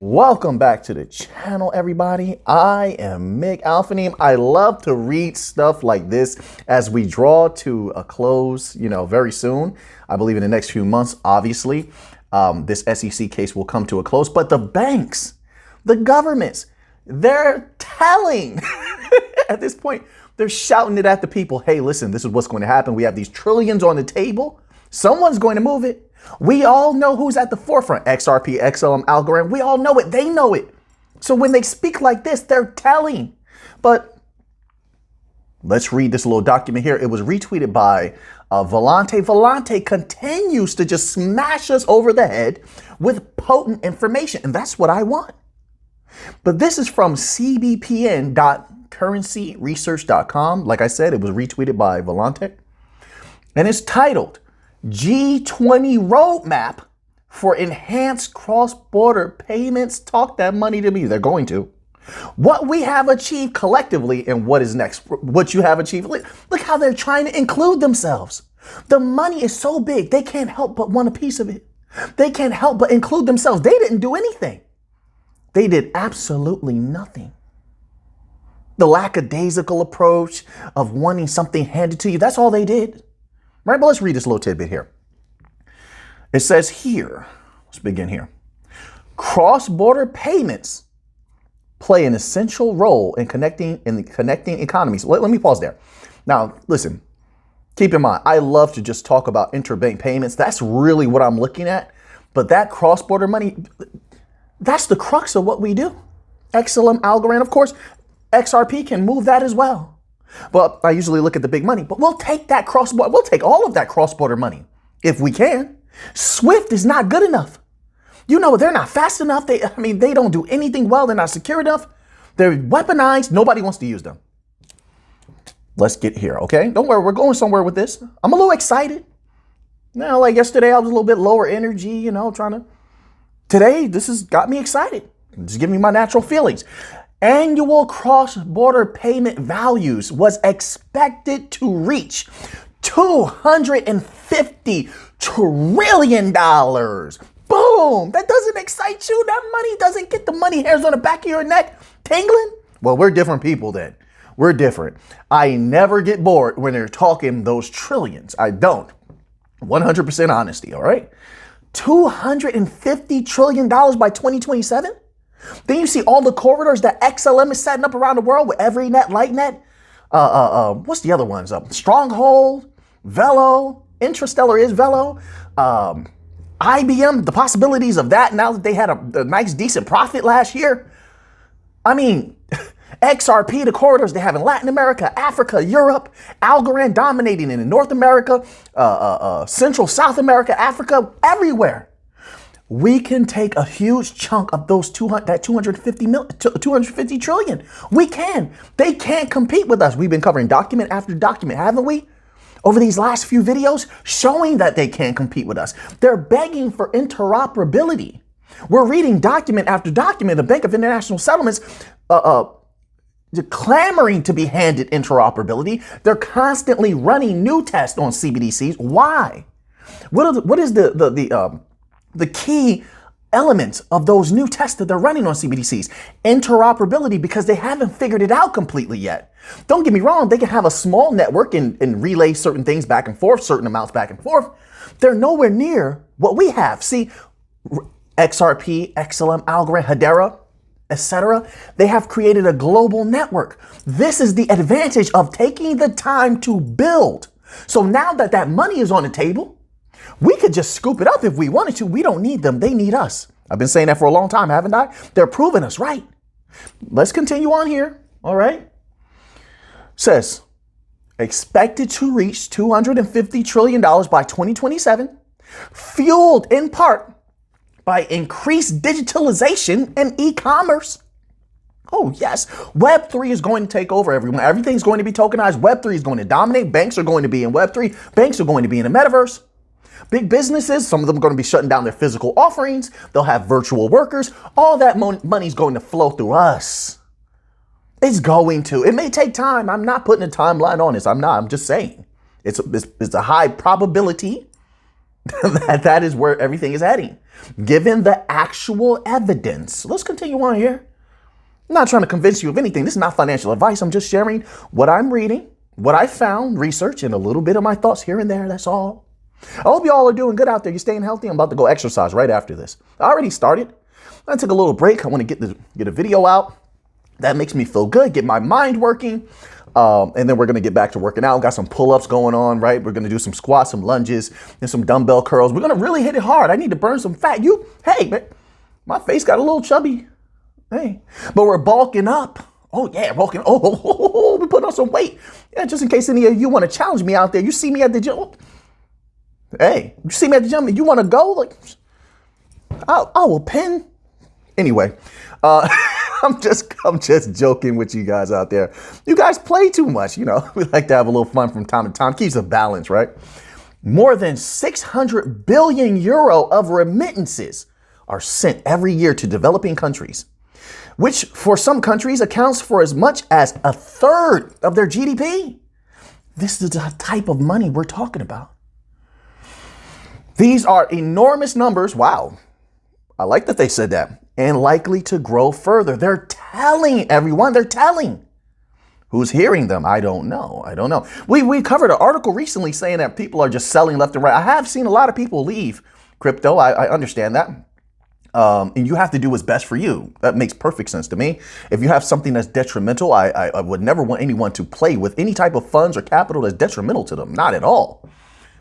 Welcome back to the channel, everybody. I am Mick Alphanim. I love to read stuff like this as we draw to a close, very soon. I believe in the next few months, obviously, this SEC case will come to a close. But the banks, the governments, they're telling at this point, they're shouting it at the people. Hey, listen, this is what's going to happen. We have these trillions on the table. Someone's going to move it. We all know who's at the forefront. XRP XLM algorithm. We all know it. They know it. So when they speak like this, they're telling. But let's read this little document here. It was retweeted by Volante. Volante continues to just smash us over the head with potent information. And that's what I want. But this is from cbpn.currencyresearch.com. Like I said, it was retweeted by Volante. And it's titled G20 Roadmap for Enhanced Cross-Border Payments. Talk that money to me. They're going to. What we have achieved collectively and what is next. What you have achieved. Look how they're trying to include themselves. The money is so big, they can't help but want a piece of it. They can't help but include themselves. They didn't do anything. They did absolutely nothing. The lackadaisical approach of wanting something handed to you, that's all they did. Right, but let's read this little tidbit here. It says here, let's begin here. Cross-border payments play an essential role in connecting economies. Let me pause there. Now, listen, keep in mind, I love to just talk about interbank payments. That's really what I'm looking at. But that cross-border money, that's the crux of what we do. XLM algorithm, of course, XRP can move that as well. But I usually look at the big money, but we'll take that cross-border. We'll take all of that cross-border money if we can. SWIFT is not good enough. They're not fast enough. They don't do anything well. They're not secure enough. They're weaponized. Nobody wants to use them. Let's get here, okay? Don't worry, we're going somewhere with this. I'm a little excited. Now, like yesterday, I was a little bit lower energy, Today, this has got me excited. Just give me my natural feelings. Annual cross-border payment values was expected to reach $250 trillion. Boom! That doesn't excite you? That money doesn't get the money hairs on the back of your neck tingling? Well, we're different people then. We're different. I never get bored when they're talking those trillions. I don't. 100% honesty, all right? $250 trillion by 2027? Then you see all the corridors that XLM is setting up around the world with EveryNet, LightNet. What's the other ones? Stronghold, Velo, Intrastellar is Velo, IBM, the possibilities of that now that they had a nice, decent profit last year. XRP, the corridors they have in Latin America, Africa, Europe, Algorand dominating in North America, Central, South America, Africa, everywhere. We can take a huge chunk of those 250 trillion. We can. They can't compete with us. We've been covering document after document, haven't we? Over these last few videos, showing that they can't compete with us. They're begging for interoperability. We're reading document after document. The Bank of International Settlements, clamoring to be handed interoperability. They're constantly running new tests on CBDCs. Why? What is the key elements of those new tests that they're running on CBDCs? Interoperability, because they haven't figured it out completely yet. Don't get me wrong, they can have a small network and relay certain things back and forth, certain amounts back and forth. They're nowhere near what we have. See, XRP, XLM, Algorand, Hedera, etc. They have created a global network. This is the advantage of taking the time to build. So now that that money is on the table, we could just scoop it up if we wanted to. We don't need them. They need us. I've been saying that for a long time, haven't I? They're proving us right. Let's continue on here. All right. Says, expected to reach $250 trillion by 2027, fueled in part by increased digitalization and e-commerce. Oh, yes. Web3 is going to take over everyone. Everything's going to be tokenized. Web3 is going to dominate. Banks are going to be in Web3. Banks are going to be in the metaverse. Big businesses, some of them are going to be shutting down their physical offerings. They'll have virtual workers. All that money's going to flow through us. It's going to. It may take time. I'm not putting a timeline on this. I'm just saying. It's a high probability that is where everything is heading, given the actual evidence. Let's continue on here. I'm not trying to convince you of anything. This is not financial advice. I'm just sharing what I'm reading, what I found, research, and a little bit of my thoughts here and there. That's all. I hope you all are doing good out there. You're staying healthy. I'm about to go exercise right after this. I already started. I took a little break. I want to get a video out. That makes me feel good, get my mind working. And then we're going to get back to working out. Got some pull-ups going on, right? We're going to do some squats, some lunges, and some dumbbell curls. We're going to really hit it hard. I need to burn some fat. Hey, man, my face got a little chubby. Hey, but we're bulking up. Oh, yeah, bulking. Oh, we're putting on some weight. Yeah, just in case any of you want to challenge me out there. You see me at the gym. Hey, you see me at the gym and you want to go? Like, I will pin. Anyway, I'm just joking with you guys out there. You guys play too much, you know. We like to have a little fun from time to time. Keeps a balance, right? More than 600 billion euro of remittances are sent every year to developing countries, which for some countries accounts for as much as a third of their GDP. This is the type of money we're talking about. These are enormous numbers. Wow. I like that they said that. And likely to grow further. They're telling everyone. They're telling. Who's hearing them? I don't know. We covered an article recently saying that people are just selling left and right. I have seen a lot of people leave crypto. I understand that. And you have to do what's best for you. That makes perfect sense to me. If you have something that's detrimental, I would never want anyone to play with any type of funds or capital that's detrimental to them. Not at all.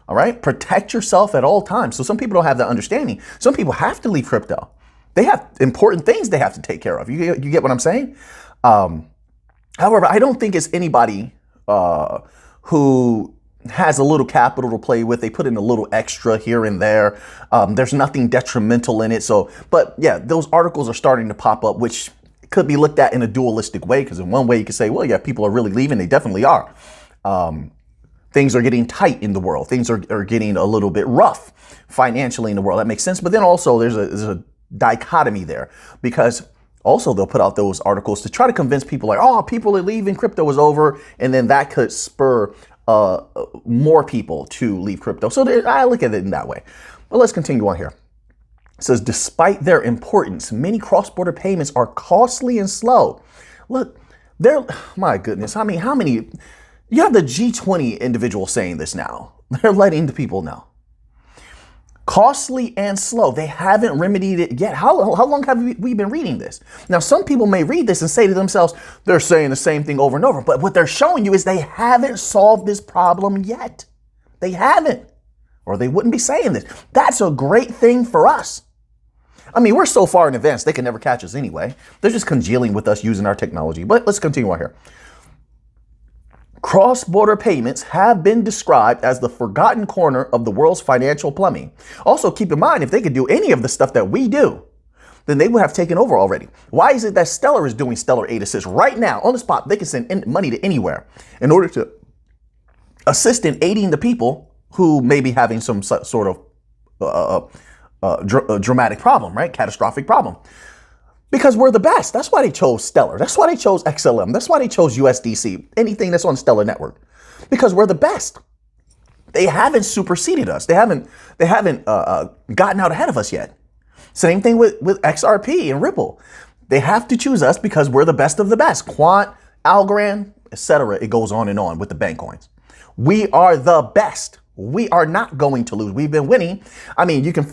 All right. Protect yourself at all times. So some people don't have that understanding. Some people have to leave crypto. They have important things they have to take care of. You get what I'm saying? However, I don't think it's anybody who has a little capital to play with. They put in a little extra here and there. There's nothing detrimental in it. So, but yeah, those articles are starting to pop up, which could be looked at in a dualistic way. Because in one way you could say, well, yeah, people are really leaving. They definitely are. Things are getting tight in the world. Things are getting a little bit rough financially in the world. That makes sense. But then also there's a dichotomy there, because also they'll put out those articles to try to convince people like, oh, people are leaving, crypto is over. And then that could spur more people to leave crypto. So I look at it in that way. But let's continue on here. It says, despite their importance, many cross-border payments are costly and slow. Look, my goodness. I mean, how many, you have the G20 individuals saying this now. They're letting the people know. Costly and slow. They haven't remedied it yet. How long have we been reading this? Now, some people may read this and say to themselves, they're saying the same thing over and over. But what they're showing you is they haven't solved this problem yet. They haven't. Or they wouldn't be saying this. That's a great thing for us. I mean, we're so far in advance, they can never catch us anyway. They're just congealing with us using our technology. But let's continue on here. Cross-border payments have been described as the forgotten corner of the world's financial plumbing. Also, keep in mind, if they could do any of the stuff that we do, then they would have taken over already. Why is it that Stellar is doing Stellar Aid Assist right now on the spot? They can send money to anywhere in order to assist in aiding the people who may be having some sort of dramatic problem, right? Catastrophic problem. Because we're the best. That's why they chose Stellar. That's why they chose XLM. That's why they chose USDC. Anything that's on Stellar Network. Because we're the best. They haven't superseded us. They haven't gotten out ahead of us yet. Same thing with XRP and Ripple. They have to choose us because we're the best of the best. Quant, Algorand, etc. It goes on and on with the bank coins. We are the best. We are not going to lose. We've been winning. I mean, you can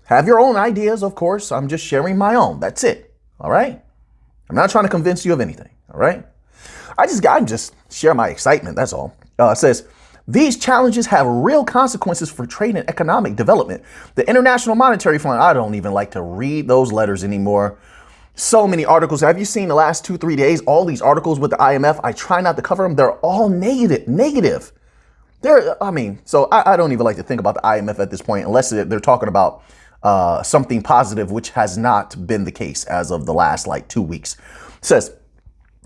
have your own ideas, of course. I'm just sharing my own. That's it. All right. I'm not trying to convince you of anything. All right. I just share my excitement. That's all. It says, these challenges have real consequences for trade and economic development. The International Monetary Fund, I don't even like to read those letters anymore. So many articles. Have you seen the last 2-3 days? All these articles with the IMF. I try not to cover them. They're all negative. So I don't even like to think about the IMF at this point, unless they're talking about something positive, which has not been the case as of the last 2 weeks. It says,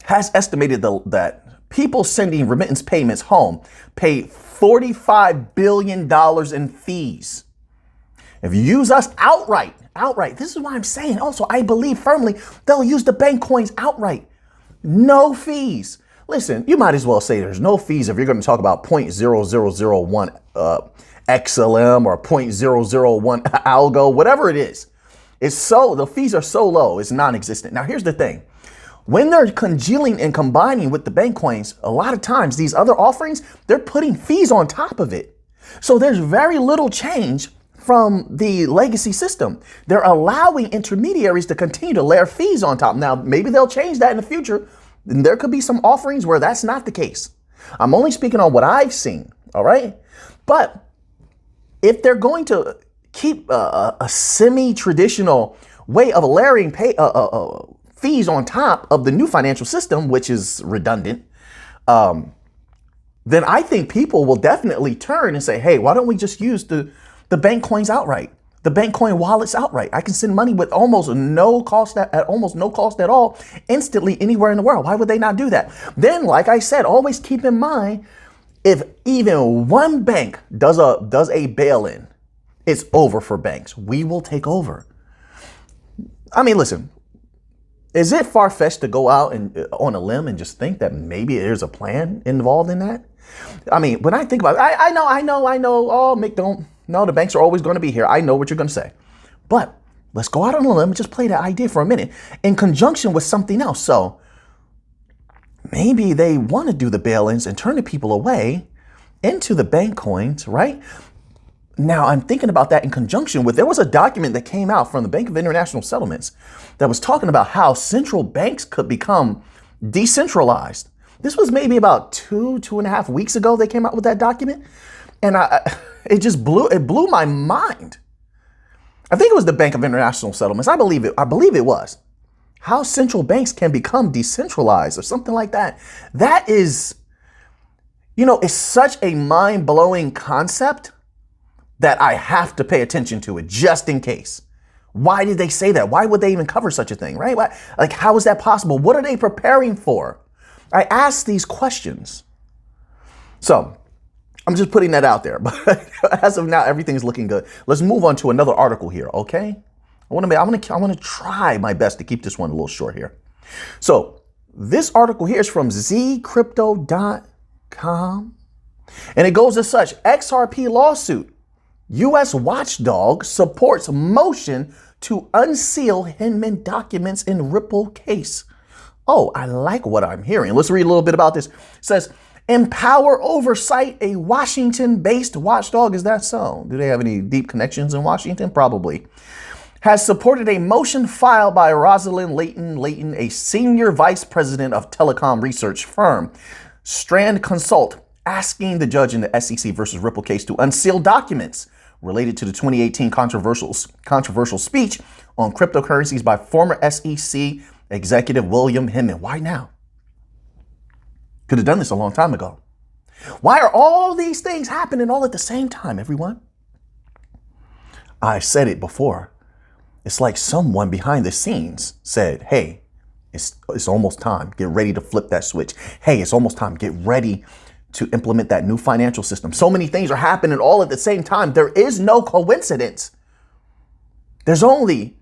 has estimated that people sending remittance payments home pay $45 billion in fees. If you use us outright, this is why I'm saying also, I believe firmly they'll use the bank coins outright. No fees. listen, you might as well say there's no fees if you're going to talk about 0.0001 XLM or 0.001 algo, whatever it is. The fees are so low, it's non-existent. Now, here's the thing. When they're congealing and combining with the bank coins, a lot of times these other offerings, they're putting fees on top of it. So there's very little change from the legacy system. They're allowing intermediaries to continue to layer fees on top. Now, maybe they'll change that in the future. And there could be some offerings where that's not the case. I'm only speaking on what I've seen. All right. But if they're going to keep a semi-traditional way of layering fees on top of the new financial system, which is redundant, then I think people will definitely turn and say, hey, why don't we just use the bank coins outright, the bank coin wallets outright? I can send money with almost no cost at all instantly anywhere in the world. Why would they not do that? Then, like I said, always keep in mind, if even one bank does a bail-in, it's over for banks. We will take over. I mean, listen, is it far-fetched to go out and on a limb and just think that maybe there's a plan involved in that? I mean, when I think about it, I know. Oh, Mick, no, the banks are always going to be here. I know what you're going to say. But let's go out on a limb and just play that idea for a minute in conjunction with something else. So maybe they want to do the bail-ins and turn the people away into the bank coins, right? Now, I'm thinking about that in conjunction with, there was a document that came out from the Bank of International Settlements that was talking about how central banks could become decentralized. This was maybe about 2.5 weeks ago they came out with that document. And it blew my mind. I think it was the Bank of International Settlements. I believe it was. How central banks can become decentralized or something like that. That is, it's such a mind-blowing concept that I have to pay attention to it just in case. Why did they say that? Why would they even cover such a thing, right? Like, how is that possible? What are they preparing for? I ask these questions. So I'm just putting that out there. But as of now, everything's looking good. Let's move on to another article here, okay? I want to try my best to keep this one a little short here. So this article here is from zcrypto.com. And it goes as such: XRP lawsuit. U.S. watchdog supports motion to unseal Hinman documents in Ripple case. Oh, I like what I'm hearing. Let's read a little bit about this. It says, empower oversight, a Washington-based watchdog. Is that so? Do they have any deep connections in Washington? Probably. Has supported a motion filed by Rosalind Layton, a senior vice president of telecom research firm, Strand Consult, asking the judge in the SEC versus Ripple case to unseal documents related to the 2018 controversial speech on cryptocurrencies by former SEC executive William Hinman. Why now? Could have done this a long time ago. Why are all these things happening all at the same time, everyone? I said it before. It's like someone behind the scenes said, hey, it's almost time. Get ready to flip that switch. Hey, it's almost time. Get ready to implement that new financial system. So many things are happening all at the same time. There is no coincidence. There's only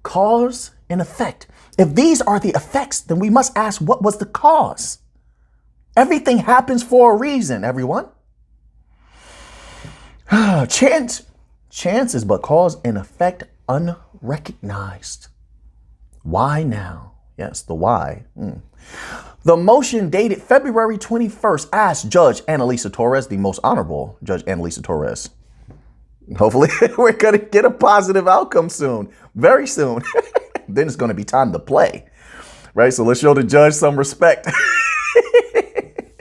cause and effect. If these are the effects, then we must ask, what was the cause? Everything happens for a reason, everyone. Chance is but cause and effect unrecognized. Why now? Yes, the why. The motion dated February 21st asked Judge Annalisa Torres, the most honorable Judge Annalisa Torres. Hopefully we're going to get a positive outcome soon, very soon. Then it's going to be time to play, right? So let's show the judge some respect. It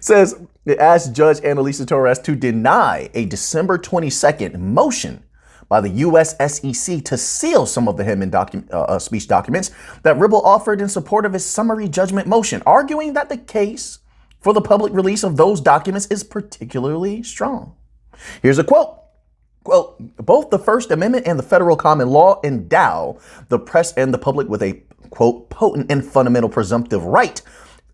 says it asked Judge Annalisa Torres to deny a December 22nd motion by the U.S. SEC to seal some of the Hinman speech documents that Ripple offered in support of his summary judgment motion, arguing that the case for the public release of those documents is particularly strong. Here's a quote. Quote, both the First Amendment and the federal common law endow the press and the public with a, quote, potent and fundamental presumptive right,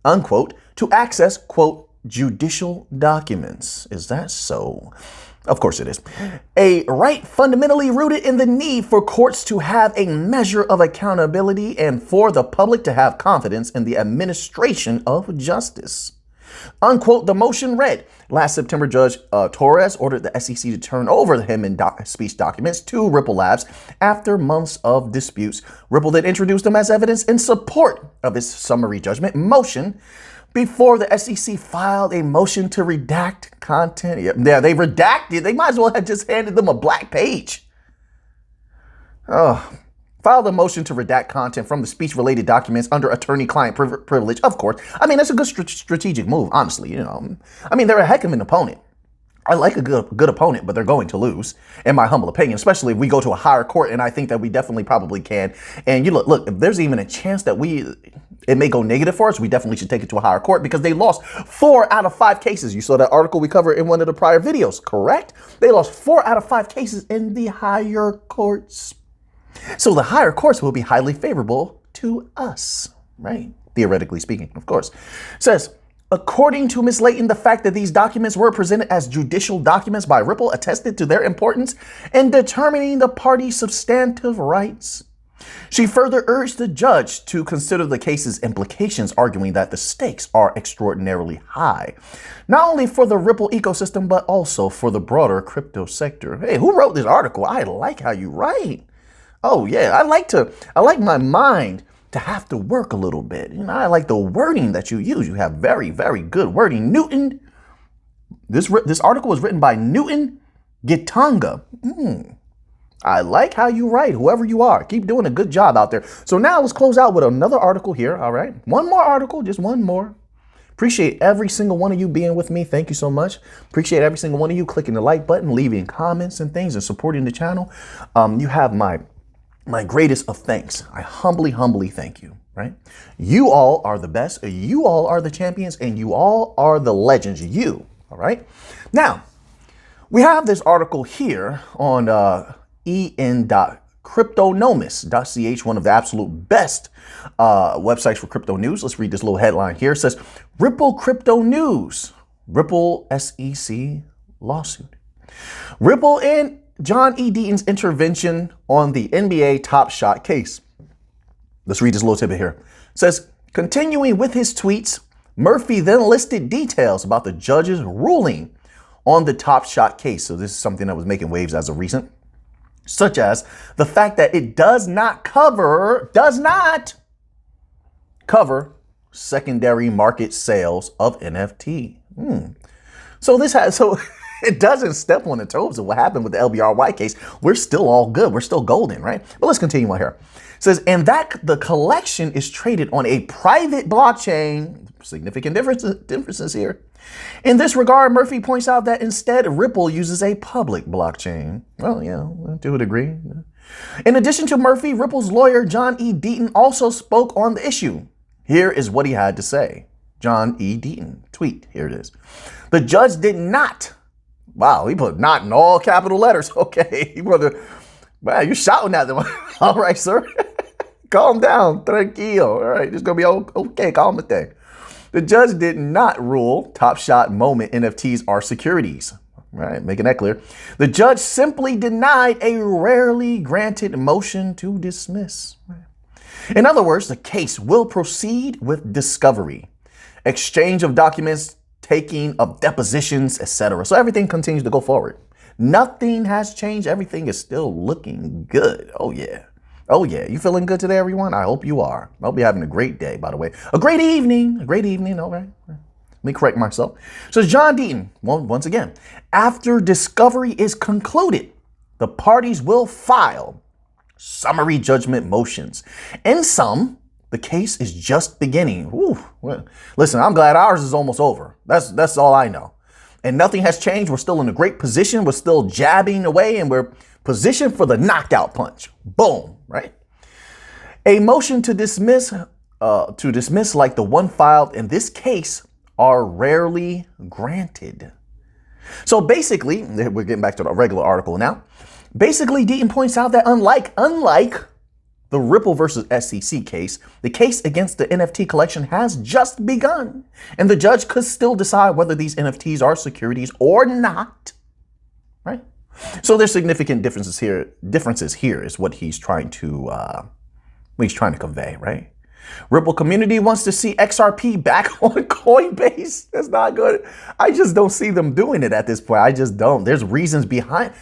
unquote, to access, quote, judicial documents. Is that so? Of course it is. A right fundamentally rooted in the need for courts to have a measure of accountability and for the public to have confidence in the administration of justice. Unquote, the motion read, last September, Judge Torres ordered the SEC to turn over the Hinman speech documents to Ripple Labs after months of disputes. Ripple then introduced them as evidence in support of its summary judgment motion before the SEC filed a motion to redact content. Yeah, they redacted. They might as well have just handed them a black page. Filed a motion to redact content from the speech-related documents under attorney-client privilege, of course. I mean, that's a good strategic move, honestly. You know, I mean, they're a heck of an opponent. I like a good opponent, but they're going to lose, in my humble opinion, especially if we go to a higher court, and I think that we definitely probably can. And you look, if there's even a chance that it may go negative for us, we definitely should take it to a higher court because they lost 4 out of 5 cases. You saw that article we covered in one of the prior videos, correct? They lost 4 out of 5 cases in the higher courts. So the higher courts will be highly favorable to us, right? Theoretically speaking, of course. It says, according to Ms. Layton, the fact that these documents were presented as judicial documents by Ripple attested to their importance in determining the party's substantive rights. She further urged the judge to consider the case's implications, arguing that the stakes are extraordinarily high, not only for the Ripple ecosystem, but also for the broader crypto sector. Hey, who wrote this article? I like how you write. Oh yeah, I like my mind to have to work a little bit. You know, I like the wording that you use. You have very, very good wording. Newton, this article was written by Newton Gitonga. I like how you write, whoever you are. Keep doing a good job out there. So now let's close out with another article here, all right? One more article, just one more. Appreciate every single one of you being with me. Thank you so much. Appreciate every single one of you clicking the like button, leaving comments and things, and supporting the channel. You have my greatest of thanks. I humbly thank you, right? You all are the best. You all are the champions, and you all are the legends. You, all right? Now, we have this article here on en.cryptonomist.ch, one of the absolute best websites for crypto news. Let's read this little headline here. It says, Ripple Crypto News, Ripple SEC lawsuit. Ripple and John E. Deaton's intervention on the NBA Top Shot case. Let's read this little tidbit here. It says, continuing with his tweets, Murphy then listed details about the judge's ruling on the Top Shot case. So this is something that was making waves as of recent, such as the fact that it does not cover secondary market sales of NFT. So it doesn't step on the toes of what happened with the LBRY case. We're still all good. We're still golden, right? But let's continue on here. It says, and that the collection is traded on a private blockchain. Significant differences here. In this regard, Murphy points out that instead, Ripple uses a public blockchain. Well, yeah, to a degree. In addition to Murphy, Ripple's lawyer, John E. Deaton, also spoke on the issue. Here is what he had to say. John E. Deaton, tweet, here it is. The judge did not. Wow, he put not in all capital letters. Okay, wow, you're shouting at them. All right, sir. Calm down. Tranquilo. All right, it's going to be okay. Calm it down. The judge did not rule Top Shot Moment NFTs are securities. Right, making that clear. The judge simply denied a rarely granted motion to dismiss. In other words, the case will proceed with discovery, exchange of documents, taking of depositions, etc. So everything continues to go forward. Nothing has changed. Everything is still looking good. Oh yeah. Oh yeah. You feeling good today, everyone? I hope you are. I hope you're having a great day, by the way. A great evening. All right. Let me correct myself. So John Deaton, well, once again, after discovery is concluded, the parties will file summary judgment motions. In sum, the case is just beginning. Well, listen, I'm glad ours is almost over. That's all I know. And nothing has changed. We're still in a great position. We're still jabbing away, and we're positioned for the knockout punch. Boom, right? A motion to dismiss like the one filed in this case are rarely granted. So basically, we're getting back to the regular article now. Basically, Deaton points out that unlike the the Ripple versus SEC case, the case against the NFT collection has just begun, and the judge could still decide whether these NFTs are securities or not, right? So there's significant differences here. Differences here is what he's trying to convey, right? Ripple community wants to see XRP back on Coinbase. That's not good. I just don't see them doing it at this point. I just don't. There's reasons behind.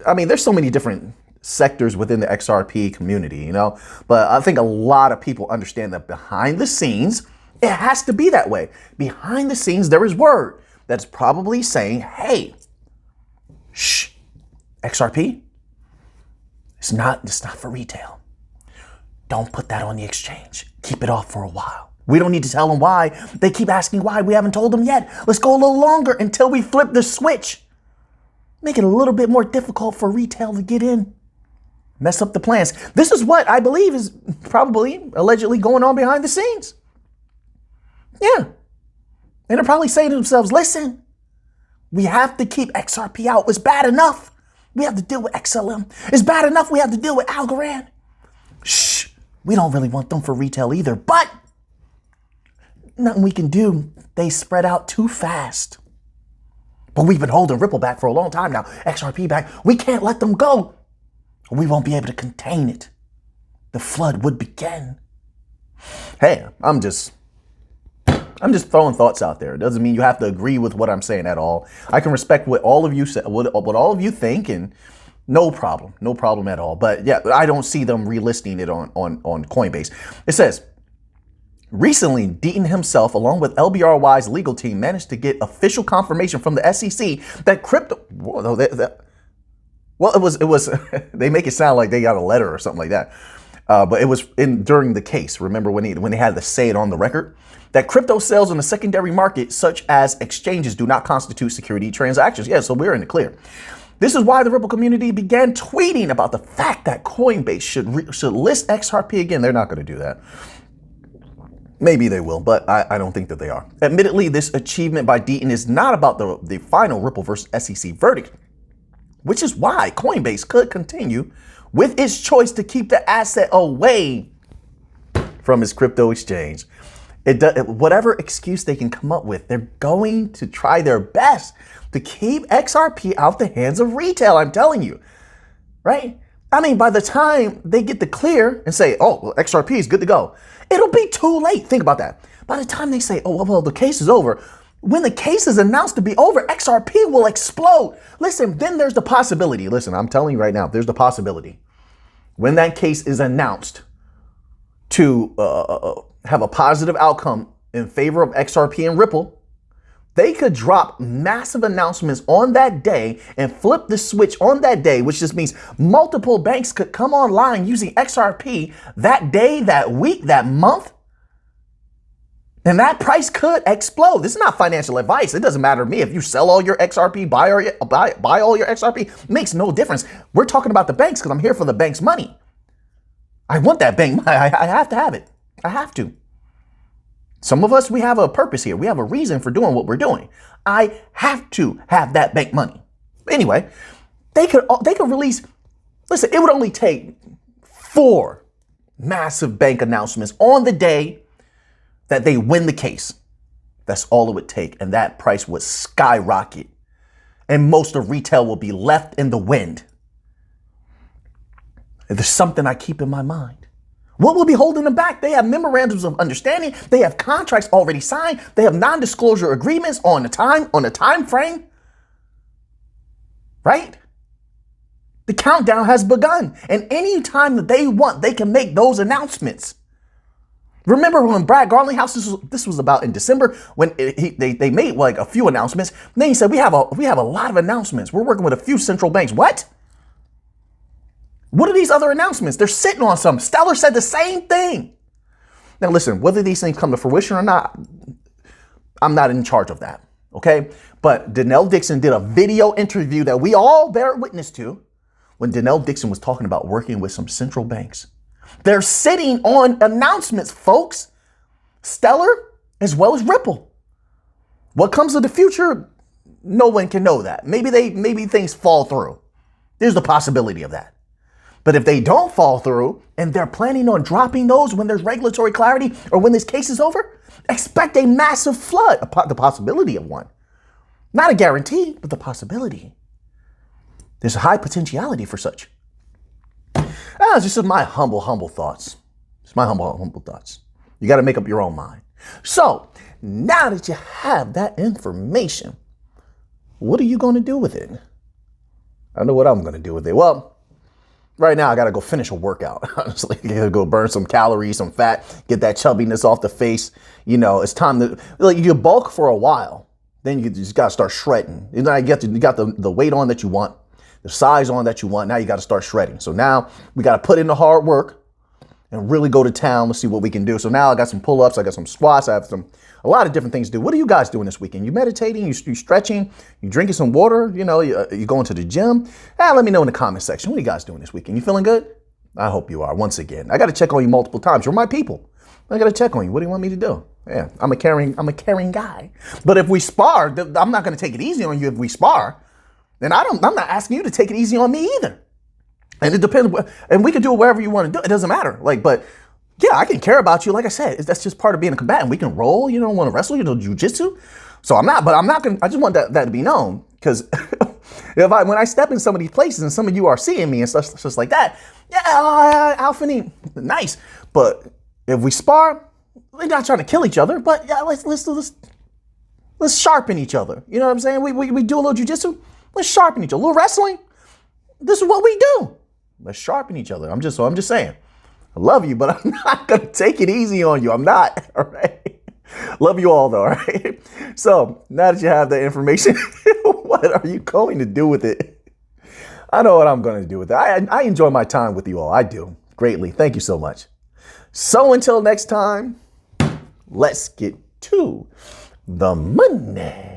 I mean, there's so many different sectors within the XRP community, you know, but I think a lot of people understand that behind the scenes, it has to be that way. Behind the scenes, there is word that's probably saying, hey, shh, XRP, it's not for retail. Don't put that on the exchange. Keep it off for a while. We don't need to tell them why. They keep asking why. We haven't told them yet. Let's go a little longer until we flip the switch. Make it a little bit more difficult for retail to get in. Mess up the plans. This is what I believe is probably allegedly going on behind the scenes. Yeah. And they're probably saying to themselves, listen, we have to keep XRP out. It's bad enough we have to deal with XLM. It's bad enough we have to deal with Algorand. Shh. We don't really want them for retail either, but nothing we can do. They spread out too fast. But we've been holding Ripple back for a long time now. XRP back. We can't let them go. We won't be able to contain it. The flood would begin. Hey, I'm just throwing thoughts out there. It doesn't mean you have to agree with what I'm saying at all. I can respect what all of you say, what all of you think, and no problem at all. But yeah, I don't see them relisting it on Coinbase. It says, recently, Deaton himself, along with LBRY's legal team, managed to get official confirmation from the SEC that crypto. Well, it was. They make it sound like they got a letter or something like that, but it was during the case. Remember when they had to say it on the record that crypto sales in the secondary market, such as exchanges, do not constitute security transactions. Yeah, so we're in the clear. This is why the Ripple community began tweeting about the fact that Coinbase should list XRP again. They're not going to do that. Maybe they will, but I don't think that they are. Admittedly, this achievement by Deaton is not about the final Ripple versus SEC verdict, which is why Coinbase could continue with its choice to keep the asset away from its crypto exchange. Whatever excuse they can come up with, they're going to try their best to keep XRP out the hands of retail. I'm telling you, right? I mean, by the time they get the clear and say, oh, well, XRP is good to go, it'll be too late. Think about that. By the time they say, oh, well, the case is over, when the case is announced to be over, XRP will explode. Listen, then there's the possibility. Listen, I'm telling you right now, there's the possibility when that case is announced to have a positive outcome in favor of XRP and Ripple, they could drop massive announcements on that day and flip the switch on that day, which just means multiple banks could come online using XRP that day, that week, that month. And that price could explode. This is not financial advice. It doesn't matter to me if you sell all your XRP, buy all your XRP. It makes no difference. We're talking about the banks because I'm here for the bank's money. I want that bank money. I have to have it. I have to. Some of us, we have a purpose here. We have a reason for doing what we're doing. I have to have that bank money. Anyway, they could release, listen, it would only take 4 massive bank announcements on the day that they win the case. That's all it would take. And that price would skyrocket. And most of retail will be left in the wind. There's something I keep in my mind. What will be holding them back? They have memorandums of understanding. They have contracts already signed. They have non-disclosure agreements on a time frame. Right? The countdown has begun. And any time that they want, they can make those announcements. Remember when Brad Garlinghouse, this was about in December, when they made like a few announcements. And then he said, we have a lot of announcements. We're working with a few central banks. What? What are these other announcements? They're sitting on some. Stellar said the same thing. Now, listen, whether these things come to fruition or not, I'm not in charge of that, okay? But Danelle Dixon did a video interview that we all bear witness to when Danelle Dixon was talking about working with some central banks. They're sitting on announcements, folks. Stellar as well as Ripple. What comes of the future, no one can know that. Maybe things fall through. There's the possibility of that. But if they don't fall through and they're planning on dropping those when there's regulatory clarity or when this case is over, expect a massive flood, the possibility of one. Not a guarantee, but the possibility. There's a high potentiality for such. This is my humble thoughts. It's my humble thoughts. You got to make up your own mind. So now that you have that information, what are you going to do with it? I know what I'm going to do with it. Well, right now I got to go finish a workout. Honestly, I got to go burn some calories, some fat, get that chubbiness off the face. You know, it's time to, like, you bulk for a while. Then you just got to start shredding. You got the weight on that you want, the size on that you want. Now you got to start shredding. So now we got to put in the hard work and really go to town. Let's see what we can do. So now I got some pull-ups, I got some squats, I have a lot of different things to do. What are you guys doing this weekend? You meditating, you stretching, you drinking some water, you know, you going to the gym? Let me know in the comment section. What are you guys doing this weekend? You feeling good? I hope you are. Once again, I got to check on you multiple times. You're my people. I got to check on you. What do you want me to do? Yeah, I'm a caring guy. But if we spar, I'm not going to take it easy on you. If we spar, then I'm not asking you to take it easy on me either. And it depends, and we can do it wherever you want to do it. It doesn't matter. But yeah, I can care about you. Like I said, that's just part of being a combatant. We can roll, you don't want to wrestle, you know, jujitsu. So I'm not going to, I just want that to be known. Because when I step in some of these places and some of you are seeing me and stuff just like that, yeah, Alphany, nice. But if we spar, we're not trying to kill each other, but yeah, let's sharpen each other. You know what I'm saying? We do a little jujitsu, let's sharpen each other. A little wrestling, this is what we do. Let's sharpen each other. I'm just saying. I love you, but I'm not going to take it easy on you. I'm not. All right. Love you all, though. All right. So now that you have that information, what are you going to do with it? I know what I'm going to do with it. I enjoy my time with you all. I do greatly. Thank you so much. So until next time, let's get to the money.